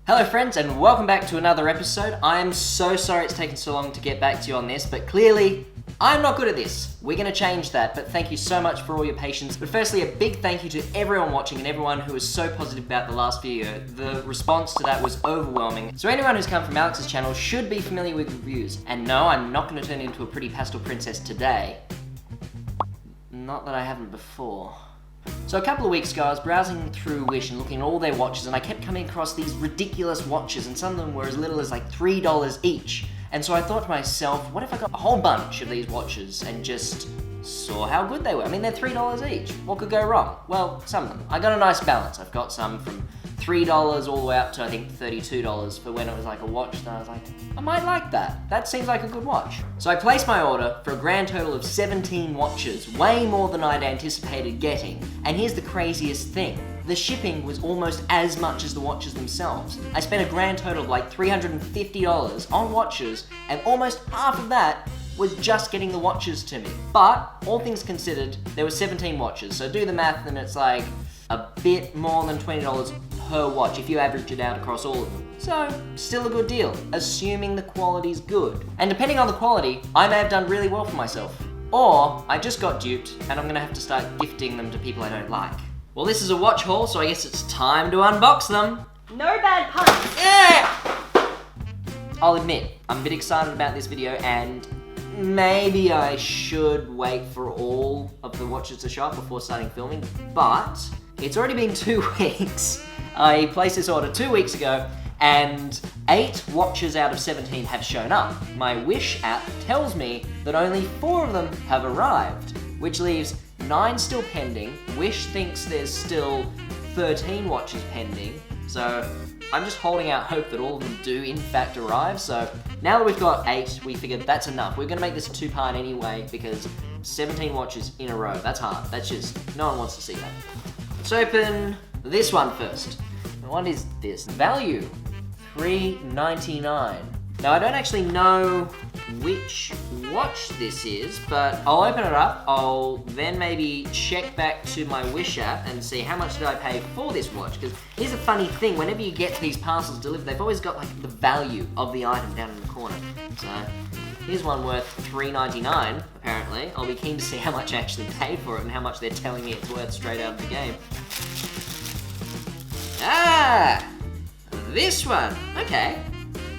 Hello friends and welcome back to another episode. I am so sorry it's taken so long to get back to you on this, but clearly I'm not good at this. We're going to change that, but thank you so much for all your patience. But firstly, a big thank you to everyone watching and everyone who was so positive about the last video. The response to that was overwhelming. So anyone who's come from Alex's channel should be familiar with reviews. And no, I'm not going to turn into a pretty pastel princess today. Not that I haven't before. So a couple of weeks ago, I was browsing through Wish and looking at all their watches, and I kept coming across these ridiculous watches, and some of them were as little as like $3 each. And so I thought to myself, what if I got a whole bunch of these watches and just saw how good they were? I mean, they're $3 each. What could go wrong? Well, some of them. I got a nice balance. I've got some from $3 all the way up to, I think, $32 for when it was like a watch that I was like, I might like that. That seems like a good watch. So I placed my order for a grand total of 17 watches, way more than I'd anticipated getting. And here's the craziest thing. The shipping was almost as much as the watches themselves. I spent a grand total of like $350 on watches, and almost half of that was just getting the watches to me. But, all things considered, there were 17 watches, so do the math and it's like a bit more than $20 per watch if you average it out across all of them. So, still a good deal, assuming the quality's good. And depending on the quality, I may have done really well for myself. Or, I just got duped, and I'm gonna have to start gifting them to people I don't like. Well, this is a watch haul, so I guess it's time to unbox them. No bad puns. Yeah! I'll admit, I'm a bit excited about this video, and maybe I should wait for all of the watches to show up before starting filming, but it's already been 2 weeks. I placed this order 2 weeks ago, and 8 watches out of 17 have shown up. My Wish app tells me that only 4 of them have arrived, which leaves 9 still pending. Wish thinks there's still 13 watches pending, so I'm just holding out hope that all of them do in fact arrive. So now that we've got 8, we figured that's enough. We're gonna make this a 2-part anyway, because 17 watches in a row, that's hard. That's just, no one wants to see that. Let's open this one first. What is this? Value, $3.99. Now I don't actually know which watch this is, but I'll open it up. I'll then maybe check back to my Wish app and see how much did I pay for this watch, because here's a funny thing, whenever you get these parcels delivered, they've always got like the value of the item down in the corner. So here's one worth $3.99 apparently. I'll be keen to see how much I actually paid for it and how much they're telling me it's worth straight out of the game. Ah! This one! Okay.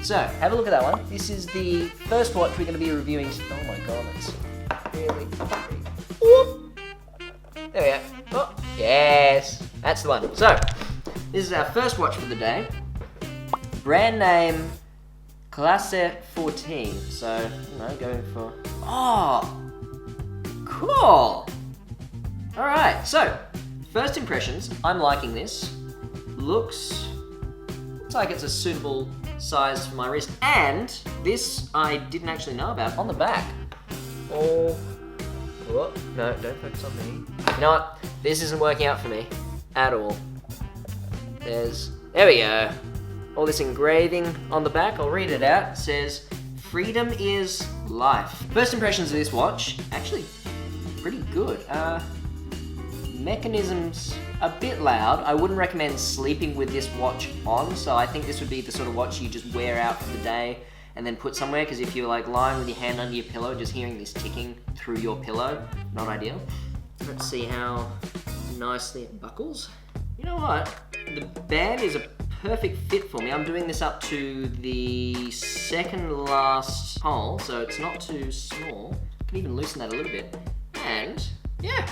So, have a look at that one. This is the first watch we're going to be reviewing. Oh my god, that's really... Whoop. There we go. Oh, yes! That's the one. So, this is our first watch for the day. Brand name, Classe 14. So, you know, going for... Oh! Cool! Alright, so, first impressions. I'm liking this. Looks like it's a suitable size for my wrist, and this I didn't actually know about. On the back, oh, no, don't focus on me. You know what? This isn't working out for me at all. There we go. All this engraving on the back. I'll read it out. It says, "Freedom is life." First impressions of this watch, actually pretty good. Mechanisms a bit loud. I wouldn't recommend sleeping with this watch on, so I think this would be the sort of watch you just wear out for the day and then put somewhere, because if you're like lying with your hand under your pillow, just hearing this ticking through your pillow, not ideal. Let's see how nicely it buckles. You know what? The band is a perfect fit for me. I'm doing this up to the second last hole, so it's not too small. I can even loosen that a little bit. And yeah,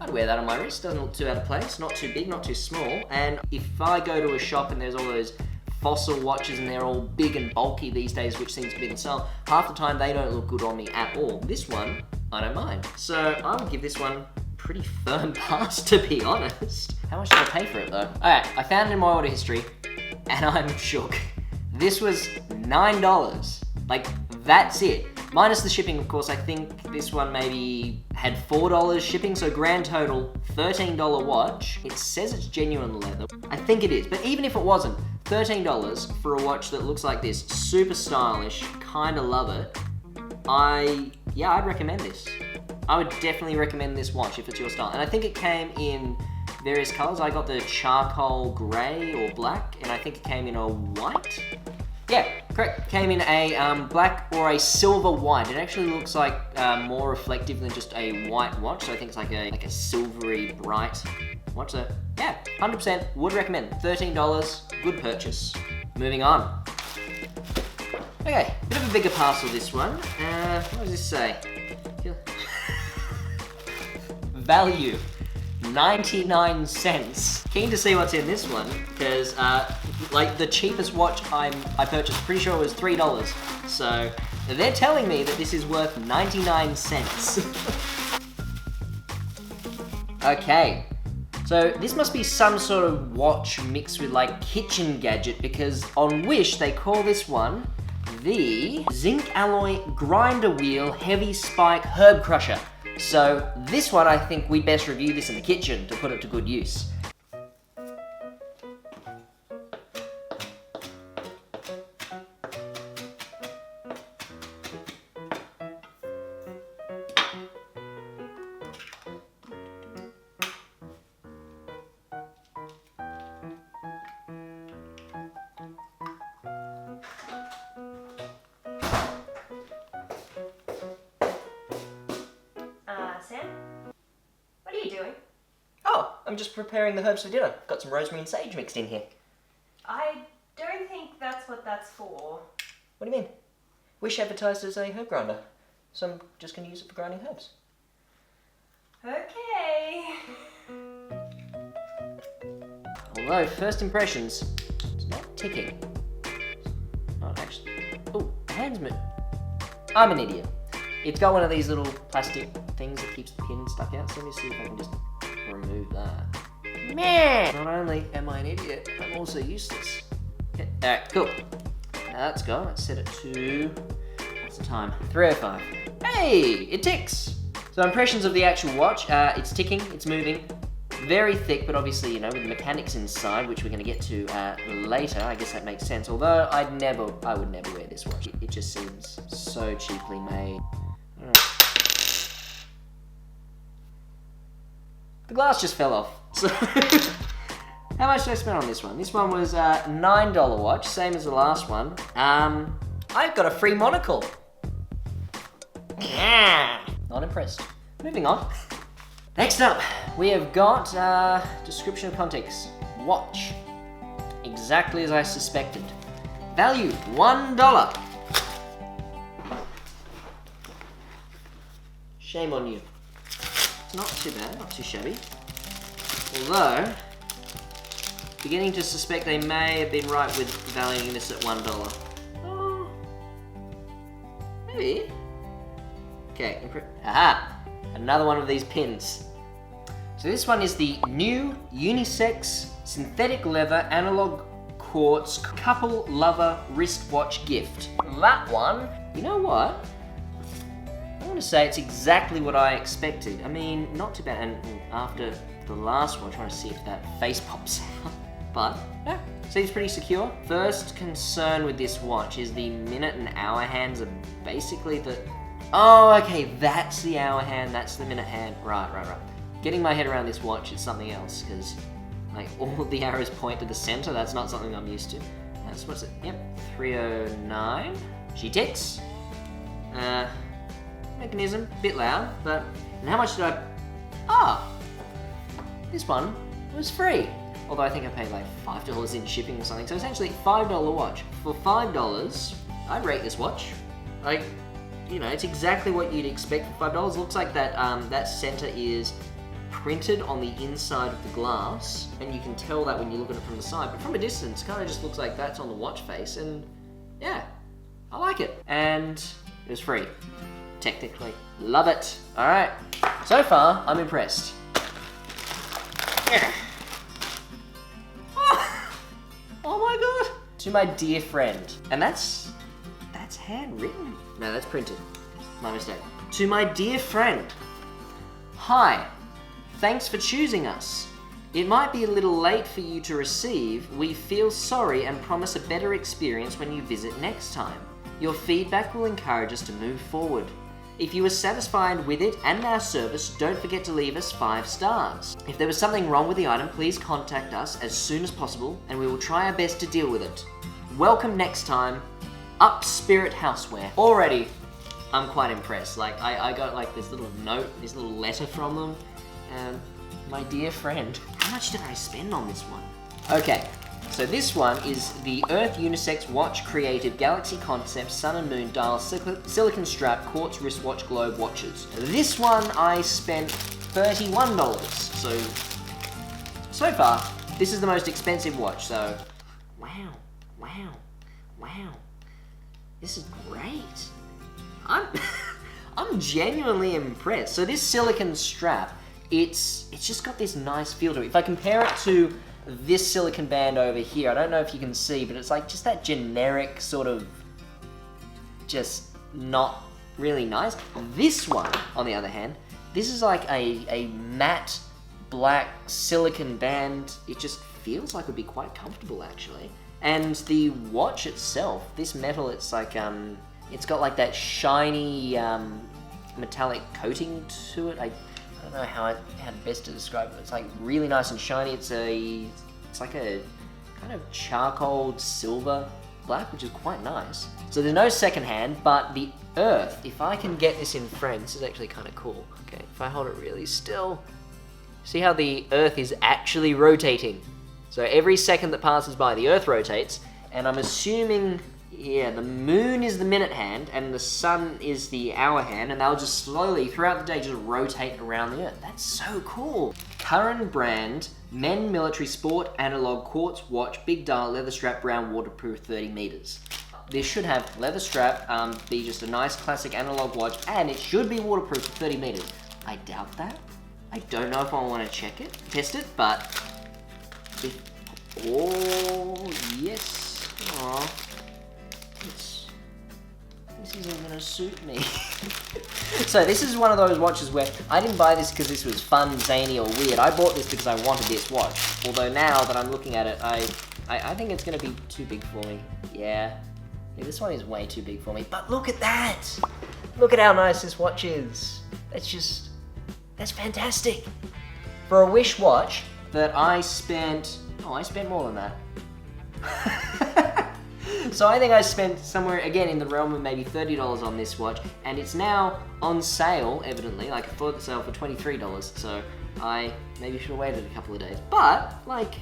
I'd wear that on my wrist. Doesn't look too out of place, not too big, not too small. And if I go to a shop and there's all those fossil watches and they're all big and bulky these days, which seems to be the style, half the time they don't look good on me at all. This one, I don't mind. So I would give this one a pretty firm pass, to be honest. How much did I pay for it though? Alright, I found it in my order history and I'm shook. This was $9. Like, that's it. Minus the shipping, of course. I think this one maybe had $4 shipping, so grand total, $13 watch. It says it's genuine leather. I think it is, but even if it wasn't, $13 for a watch that looks like this, super stylish, kinda love it. I'd recommend this. I would definitely recommend this watch if it's your style. And I think it came in various colors. I got the charcoal gray or black, and I think it came in a white. Yeah, correct. Came in a black or a silver white. It actually looks like more reflective than just a white watch. So I think it's like a silvery bright watch. So yeah, 100% would recommend. $13, good purchase. Moving on. Okay, bit of a bigger parcel this one. What does this say? Value, 99 cents. Keen to see what's in this one, because like the cheapest watch I purchased, pretty sure it was $3. So they're telling me that this is worth 99 cents. Okay, so this must be some sort of watch mixed with like kitchen gadget, because on Wish they call this one the Zinc Alloy Grinder Wheel Heavy Spike Herb Crusher. So this one, I think we'd best review this in the kitchen to put it to good use. Sam? What are you doing? Oh, I'm just preparing the herbs for dinner. Got some rosemary and sage mixed in here. I don't think that's what that's for. What do you mean? Wish advertised as a herb grinder, so I'm just going to use it for grinding herbs. Okay. Although, first impressions, it's not ticking. Not actually. Oh, hands move. I'm an idiot. It's got one of these little plastic things that keeps the pin stuck out, so let me see if I can just remove that. Man! Not only am I an idiot, I'm also useless. Okay, alright, cool. Now let's go. Let's set it to... what's the time? 3:05. Hey! It ticks! So impressions of the actual watch. It's ticking, it's moving. Very thick, but obviously, you know, with the mechanics inside, which we're going to get to later, I guess that makes sense. Although I would never wear this watch. It just seems so cheaply made. The glass just fell off. So how much did I spend on this one? This one was a $9 watch, same as the last one. I got a free monocle. Not impressed. Moving on. Next up, we have got description of context. Watch. Exactly as I suspected. Value, $1. Shame on you. It's not too bad, not too shabby. Although, beginning to suspect they may have been right with valuing this at $1. Oh, maybe. Okay, aha! Another one of these pins. So this one is the new unisex synthetic leather analog quartz couple lover wristwatch gift. That one, you know what? I want to say it's exactly what I expected. I mean, not too bad. And after the last one, trying to see if that face pops out. But, yeah, seems pretty secure. First concern with this watch is the minute and hour hands are basically the... Oh, okay, that's the hour hand, that's the minute hand. Right. Getting my head around this watch is something else, because like all of the arrows point to the center. That's not something I'm used to. That's, what's it? Yep, 309. She ticks. Mechanism, bit loud, but... And how much did I... This one was free. Although I think I paid like $5 in shipping or something. So essentially, $5 watch. For $5, I'd rate this watch. Like, you know, it's exactly what you'd expect for $5. Looks like that that center is printed on the inside of the glass, and you can tell that when you look at it from the side. But from a distance, it kind of just looks like that's on the watch face, and yeah, I like it. And it was free. Technically. Love it. Alright. So far, I'm impressed. Yeah. Oh my god. To my dear friend. And that's handwritten. No, that's printed. My mistake. To my dear friend. Hi. Thanks for choosing us. It might be a little late for you to receive. We feel sorry and promise a better experience when you visit next time. Your feedback will encourage us to move forward. If you were satisfied with it and our service, don't forget to leave us 5 stars. If there was something wrong with the item, please contact us as soon as possible and we will try our best to deal with it. Welcome next time, Up Spirit Houseware. Already, I'm quite impressed. Like, I got like this little note, this little letter from them. My dear friend, how much did I spend on this one? Okay, so this one is the Earth Unisex Watch Creative Galaxy Concept Sun and Moon Dial Silicon Strap Quartz Wristwatch Globe Watches. This one I spent $31. So far, this is the most expensive watch, so wow. This is great. I'm genuinely impressed. So this silicon strap, it's just got this nice feel to it. If I compare it to this silicon band over here, I don't know if you can see, but it's like just that generic sort of just not really nice. This one, on the other hand, this is like a matte black silicon band. It just feels like it would be quite comfortable actually. And the watch itself, this metal, it's like, it's got like that shiny metallic coating to it. I don't know how best to describe it. It's like really nice and shiny. It's like a kind of charcoal silver black, which is quite nice. So there's no second hand, but the Earth, if I can get this in frame, this is actually kind of cool. Okay, if I hold it really still, see how the Earth is actually rotating. So every second that passes by, the Earth rotates, and I'm assuming, yeah, the moon is the minute hand, and the sun is the hour hand, and they'll just slowly, throughout the day, just rotate around the Earth. That's so cool. Current brand, men military sport, analog quartz watch, big dial, leather strap, brown, waterproof, 30 meters. This should have leather strap, be just a nice classic analog watch, and it should be waterproof for 30 meters. I doubt that. I don't know if I want to test it, but oh, yes. Aw. This isn't gonna suit me. So this is one of those watches where I didn't buy this because this was fun, zany, or weird. I bought this because I wanted this watch. Although now that I'm looking at it, I think it's gonna be too big for me. Yeah, this one is way too big for me. But look at that! Look at how nice this watch is. That's fantastic. For a Wish watch that I spent more than that. So I think I spent somewhere, again, in the realm of maybe $30 on this watch, and it's now on sale, evidently, like for sale for $23, so I maybe should have waited a couple of days. But, like,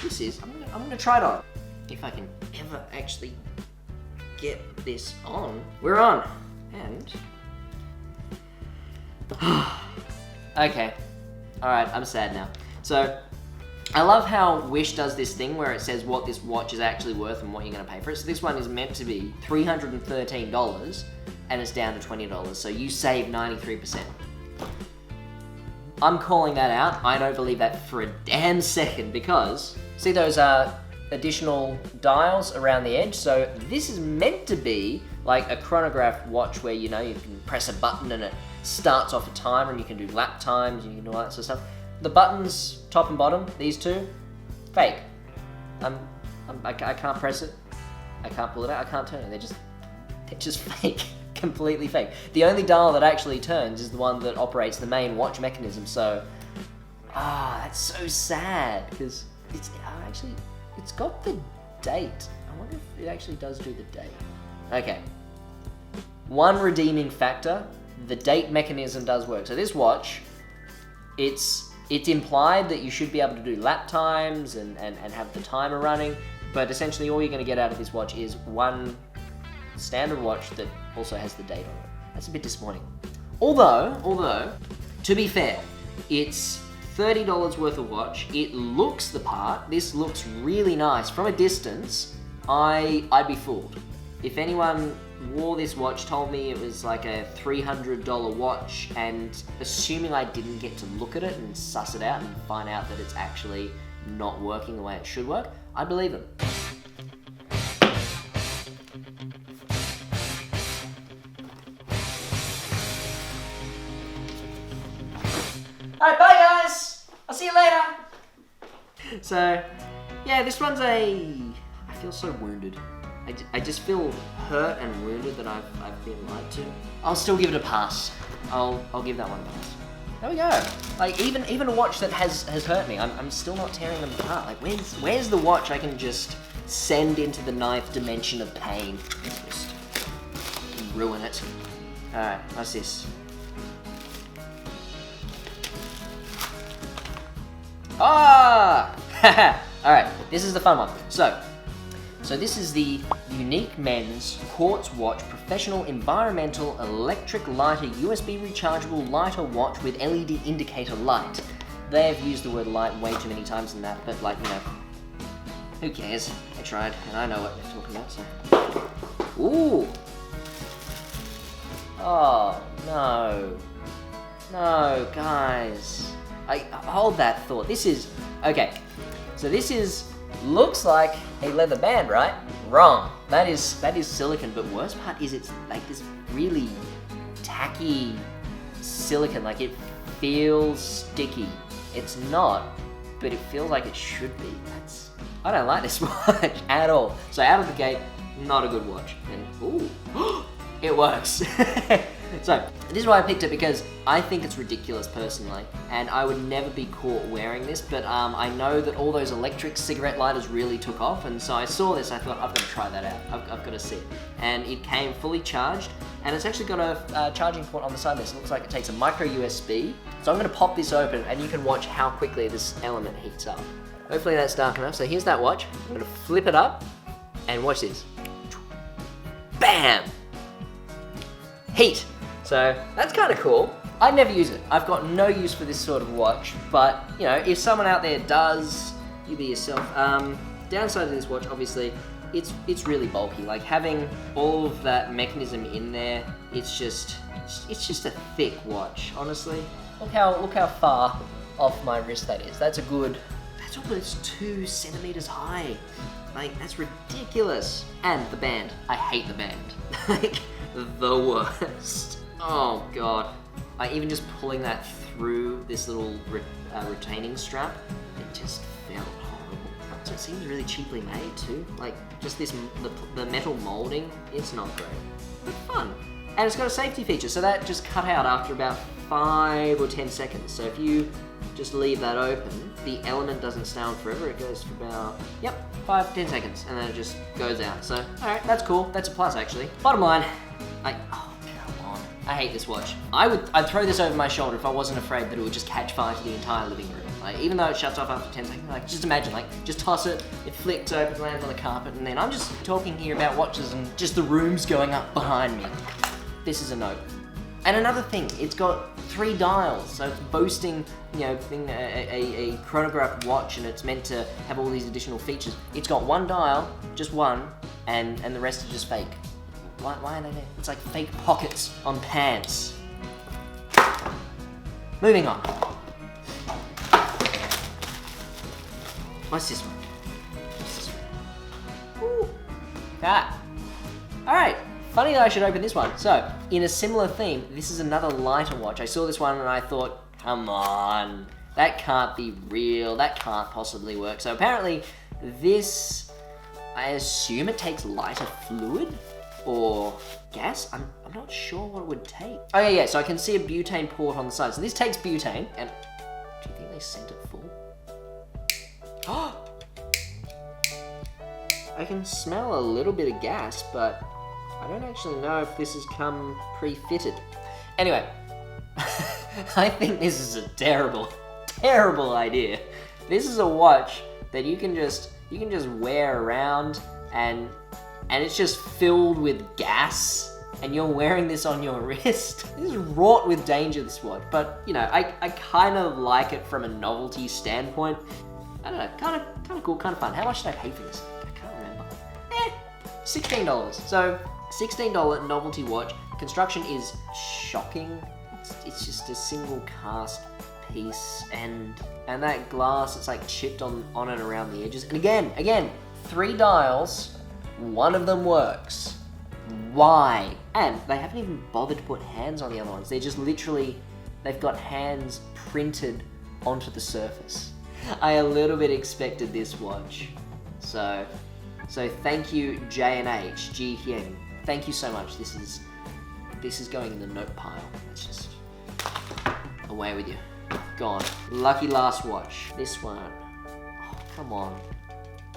I'm gonna try it on. If I can ever actually get this on. We're on, and... Okay, alright, I'm sad now. So, I love how Wish does this thing where it says what this watch is actually worth and what you're going to pay for it. So this one is meant to be $313 and it's down to $20, so you save 93%. I'm calling that out. I don't believe that for a damn second because, see those additional dials around the edge? So this is meant to be like a chronograph watch where, you know, you can press a button and it starts off a timer and you can do lap times and you can do all that sort of stuff. The buttons, top and bottom, these two, fake. I can't press it. I can't pull it out. I can't turn it. They're just fake. Completely fake. The only dial that actually turns is the one that operates the main watch mechanism. So, that's so sad because it's got the date. I wonder if it actually does do the date. Okay. One redeeming factor: the date mechanism does work. So this watch, it's implied that you should be able to do lap times and have the timer running, but essentially all you're going to get out of this watch is one standard watch that also has the date on it. That's a bit disappointing. Although, to be fair, it's $30 worth of watch. It looks the part. This looks really nice. From a distance, I'd be fooled. If anyone wore this watch, told me it was like a $300 watch, and assuming I didn't get to look at it and suss it out and find out that it's actually not working the way it should work, I'd believe them. Alright, bye guys! I'll see you later! So, yeah, this one's I feel so wounded. I just feel hurt and wounded that I've been lied to. I'll still give it a pass. I'll give that one a pass. There we go. Like even a watch that has hurt me, I'm still not tearing them apart. Like where's the watch I can just send into the ninth dimension of pain? Just ruin it. Alright, what's this? Ah! Alright, this is the fun one. So this is the Unique Men's Quartz Watch Professional Environmental Electric Lighter USB Rechargeable Lighter Watch with LED Indicator Light. They've used the word light way too many times in that, but like, you know, who cares? I tried, and I know what they're talking about, so. Ooh! Oh, no. No, guys. I hold that thought. This is, okay, so this looks like a leather band, right? Wrong. That is silicone, but worst part is it's like this really tacky silicone, like it feels sticky. It's not, but it feels like it should be. I don't like this watch at all. So out of the gate, not a good watch. And ooh, it works. So this is why I picked it, because I think it's ridiculous personally, and I would never be caught wearing this, but I know that all those electric cigarette lighters really took off, and so I saw this, I thought, I've got to try that out, I've got to see it. And it came fully charged, and it's actually got a charging port on the side of this. It looks like it takes a micro USB, so I'm going to pop this open, and you can watch how quickly this element heats up. Hopefully that's dark enough. So here's that watch, I'm going to flip it up, and watch this. Bam! Heat! So that's kind of cool. I never use it. I've got no use for this sort of watch, but you know, if someone out there does, you be yourself. Downside of this watch, obviously, it's really bulky. Like having all of that mechanism in there, it's just a thick watch. Honestly, look how far off my wrist that is. That's almost 2 centimeters high. Like that's ridiculous. And the band, I hate the band. Like the worst. Oh god. Like even just pulling that through this little retaining strap, it just felt horrible. So it seems really cheaply made too. Like just the metal molding, it's not great, but fun. And it's got a safety feature, so that just cut out after about 5 or 10 seconds. So if you just leave that open, the element doesn't stay on forever. It goes for about, 5-10 seconds, and then it just goes out. So, alright, that's cool. That's a plus, actually. Bottom line, I hate this watch. I'd throw this over my shoulder if I wasn't afraid that it would just catch fire to the entire living room. Like, even though it shuts off after 10 seconds, like, just imagine, like, just toss it, it flicks open, lands on the carpet, and then I'm just talking here about watches and just the rooms going up behind me. This is a no. And another thing, it's got 3 dials, so it's boasting, you know, being a chronograph watch, and it's meant to have all these additional features. It's got 1 dial, just 1, and the rest are just fake. Why are they there? It's like fake pockets on pants. Moving on. What's this one? Ooh. Ah. Alright. Funny that I should open this one. So, in a similar theme, this is another lighter watch. I saw this one and I thought, come on, that can't be real. That can't possibly work. So apparently, this, I assume it takes lighter fluid? Or gas? I'm not sure what it would take. Oh yeah, so I can see a butane port on the side. So this takes butane, and do you think they sent it full? Oh! I can smell a little bit of gas, but I don't actually know if this has come pre-fitted. Anyway, I think this is a terrible, terrible idea. This is a watch that you can just wear around, and it's just filled with gas, and you're wearing this on your wrist. This is wrought with danger, this watch, but you know, I kind of like it from a novelty standpoint. I don't know, kind of cool, kind of fun. How much did I pay for this? I can't remember. $16. So, $16 novelty watch. Construction is shocking. It's just a single cast piece, and that glass, it's like chipped on and around the edges. And again, 3 dials. 1 of them works. Why? And they haven't even bothered to put hands on the other ones. They're just literally, they've got hands printed onto the surface. I a little bit expected this watch. So, So thank you, J&H, Ji Hyun. Thank you so much. This is going in the note pile. Let's just away with you. Gone. Lucky last watch. This one. Oh, come on.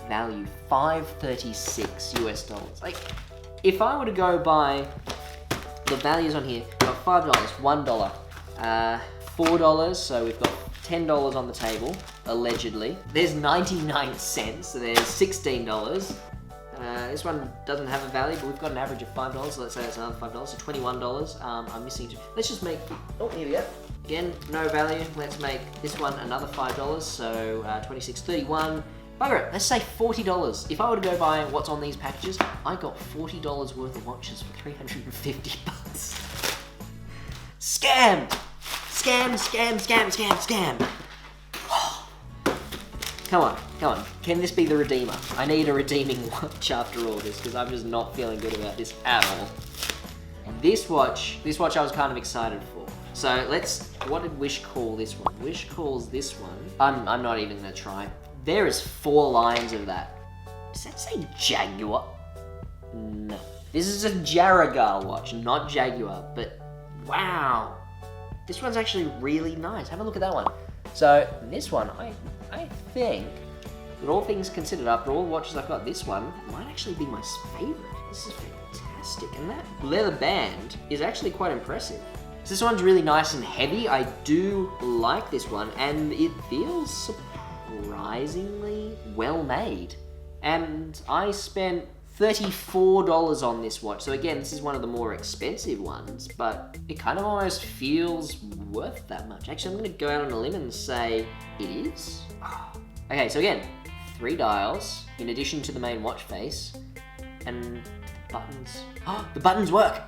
Value $5.36 US dollars. Like, if I were to go by the values on here, we've got $5, $1, $4, so we've got $10 on the table, allegedly. There's 99 cents, so there's $16. This one doesn't have a value, but we've got an average of $5, so let's say that's another $5, so $21. I'm missing two. Let's just make, oh, here we go. Again, no value. Let's make this one another $5, so 26, 31. Bugger it, let's say $40. If I were to go by what's on these packages, I got $40 worth of watches for 350 bucks. Scam! Scam, scam, scam, scam, scam. Come on, come on. Can this be the redeemer? I need a redeeming watch after all this, because I'm just not feeling good about this at all. And this watch I was kind of excited for. So what did Wish call this one? Wish calls this one, I'm not even gonna try. There is 4 lines of that. Does that say Jaguar? No. This is a Jaragar watch, not Jaguar, but wow. This one's actually really nice. Have a look at that one. So this one, I think, with all things considered, after all the watches I've got, this one might actually be my favorite. This is fantastic. And that leather band is actually quite impressive. So this one's really nice and heavy. I do like this one, and it feels surprisingly well made. And I spent $34 on this watch. So again, this is one of the more expensive ones, but it kind of almost feels worth that much. Actually, I'm gonna go out on a limb and say it is. Okay, so again, 3 dials in addition to the main watch face, and the buttons. Oh, the buttons work!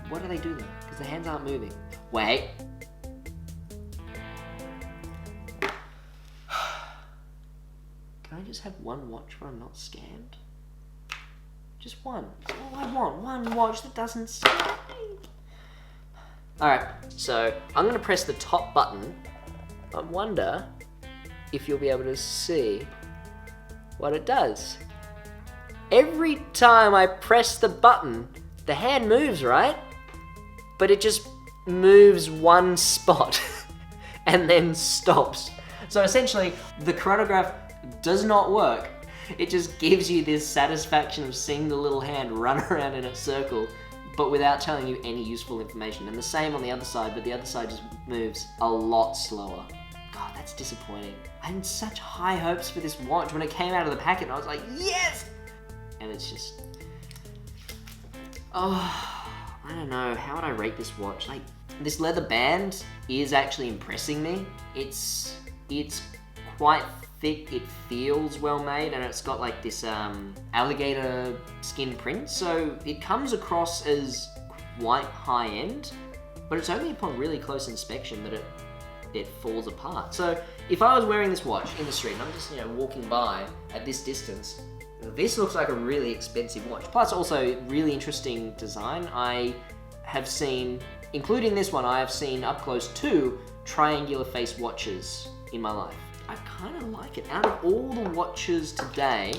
What do they do then? Because the hands aren't moving. Wait. Can I just have one watch where I'm not scammed? Just one. That's all I want. One watch that doesn't scam me. Alright, so I'm going to press the top button. I wonder if you'll be able to see what it does. Every time I press the button, the hand moves, right? But it just moves one spot and then stops. So essentially, the chronograph does not work. It just gives you this satisfaction of seeing the little hand run around in a circle, but without telling you any useful information. And the same on the other side, but the other side just moves a lot slower. God, that's disappointing. I had such high hopes for this watch. When it came out of the packet, I was like, yes! And it's just... oh, I don't know. How would I rate this watch? Like, this leather band is actually impressing me. It's quite thick, it feels well made, and it's got like this alligator skin print, so it comes across as quite high end, but it's only upon really close inspection that it falls apart. So if I was wearing this watch in the street and I'm just walking by at this distance, this looks like a really expensive watch. Plus also really interesting design. I have seen, including this one, I have seen up close 2 triangular face watches in my life. I kind of like it. Out of all the watches today,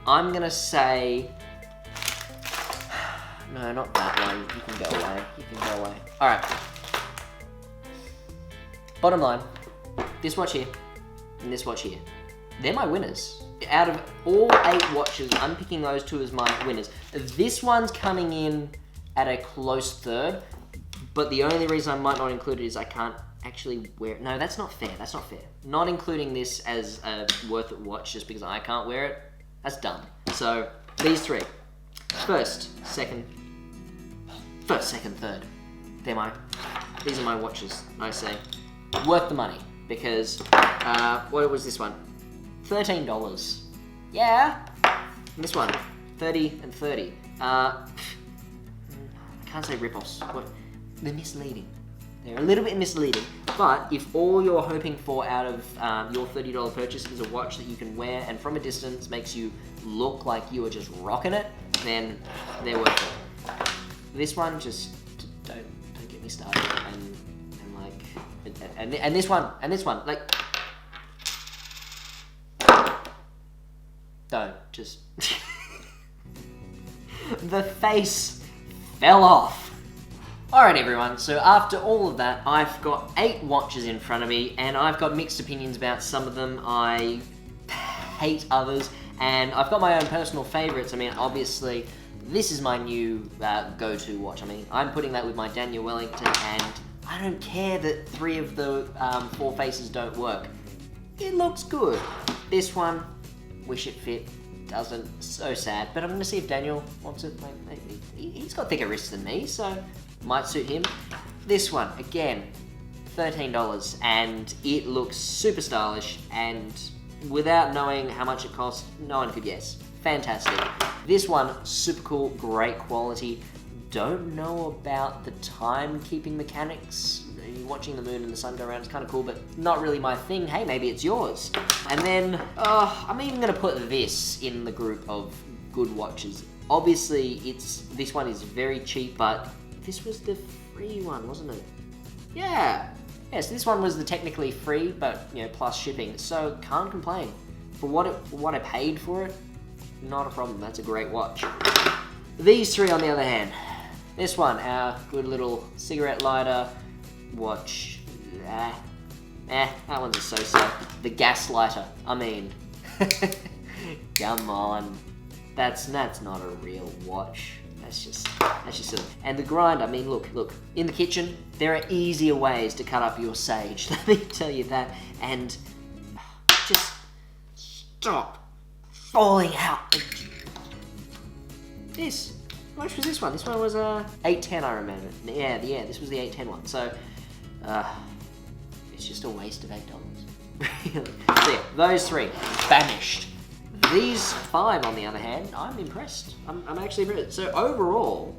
I'm gonna say... no, not that one. You can go away. You can go away. Alright. Bottom line, this watch here and this watch here. They're my winners. Out of all 8 watches, I'm picking those 2 as my winners. This one's coming in at a close 3rd, but the only reason I might not include it is I can't actually wear it. No, that's not fair. That's not fair. Not including this as a worth it watch just because I can't wear it, that's dumb. So, these 3. First, second, third. These are my watches, I say. Worth the money, because, what was this one? $13. Yeah. And this one, 30 and 30. I can't say rip-offs. What? They're misleading. They're a little bit misleading, but if all you're hoping for out of your $30 purchase is a watch that you can wear and from a distance makes you look like you are just rocking it, then they're worth it. This one, just don't get me started. And this one, like, don't just... the face fell off. Alright everyone, so after all of that, I've got 8 watches in front of me, and I've got mixed opinions about some of them. I hate others, and I've got my own personal favourites. I mean, obviously, this is my new go-to watch. I mean, I'm putting that with my Daniel Wellington, and I don't care that 3 of the 4 faces don't work. It looks good. This one, wish it fit. Doesn't. So sad. But I'm going to see if Daniel wants it. Maybe. He's got thicker wrists than me, so might suit him. This one, again, $13, and it looks super stylish, and without knowing how much it costs, no one could guess. Fantastic. This one, super cool, great quality. Don't know about the time-keeping mechanics. Watching the moon and the sun go around is kind of cool, but not really my thing. Hey, maybe it's yours. And then, I'm even going to put this in the group of good watches. Obviously, this one is very cheap, but this was the free one, wasn't it? Yeah. Yes, this one was the technically free, but, you know, plus shipping, so can't complain. For what I paid for it, not a problem. That's a great watch. These 3, on the other hand. This one, our good little cigarette lighter watch. That one's a so-so. The gas lighter. I mean, come on. That's not a real watch. That's just silly. And the grind, I mean, look. In the kitchen, there are easier ways to cut up your sage. Let me tell you that. And just stop falling out. This. How much was this one? This one was $8.10, I remember. Yeah, this was the $8.10 one. So, it's just a waste of $8. Really. So yeah, those 3, banished. These 5, on the other hand, I'm impressed. I'm actually impressed. So overall,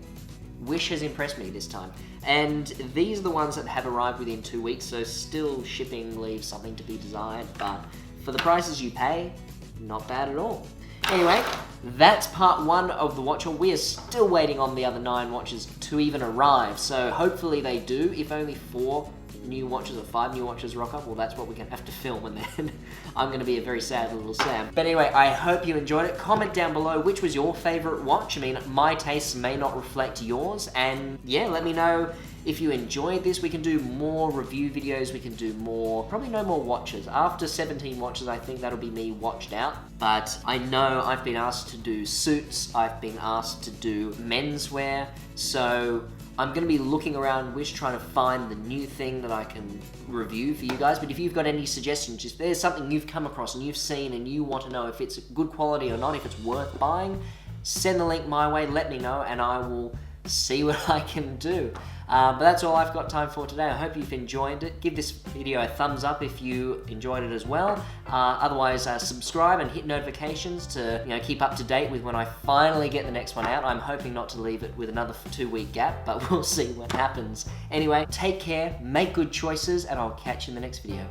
Wish has impressed me this time. And these are the ones that have arrived within 2 weeks, so still shipping leaves something to be desired, but for the prices you pay, not bad at all. Anyway, that's part 1 of the watch haul. We are still waiting on the other 9 watches to even arrive, so hopefully they do. If only 4 new watches or 5 new watches rock up, well, that's what we're going to have to film, and then I'm going to be a very sad little Sam. But anyway, I hope you enjoyed it. Comment down below which was your favourite watch. I mean, my tastes may not reflect yours, and yeah, let me know if you enjoyed this. We can do more review videos, we can do more, probably no more watches. After 17 watches, I think that'll be me watched out. But I know I've been asked to do suits, I've been asked to do menswear, so I'm going to be looking around Wish trying to find the new thing that I can review for you guys. But if you've got any suggestions, if there's something you've come across and you've seen and you want to know if it's good quality or not, if it's worth buying, send the link my way, let me know, and I will see what I can do. But that's all I've got time for today. I hope you've enjoyed it. Give this video a thumbs up if you enjoyed it as well. Otherwise, subscribe and hit notifications to keep up to date with when I finally get the next one out. I'm hoping not to leave it with another 2-week gap, but we'll see what happens. Anyway, take care, make good choices, and I'll catch you in the next video.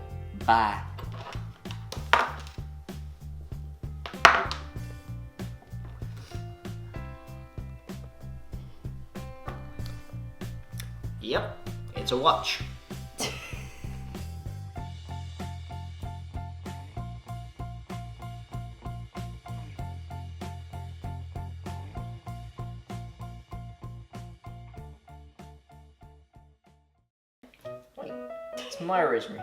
Bye. Yep, it's a watch. Wait, it's my rosemary.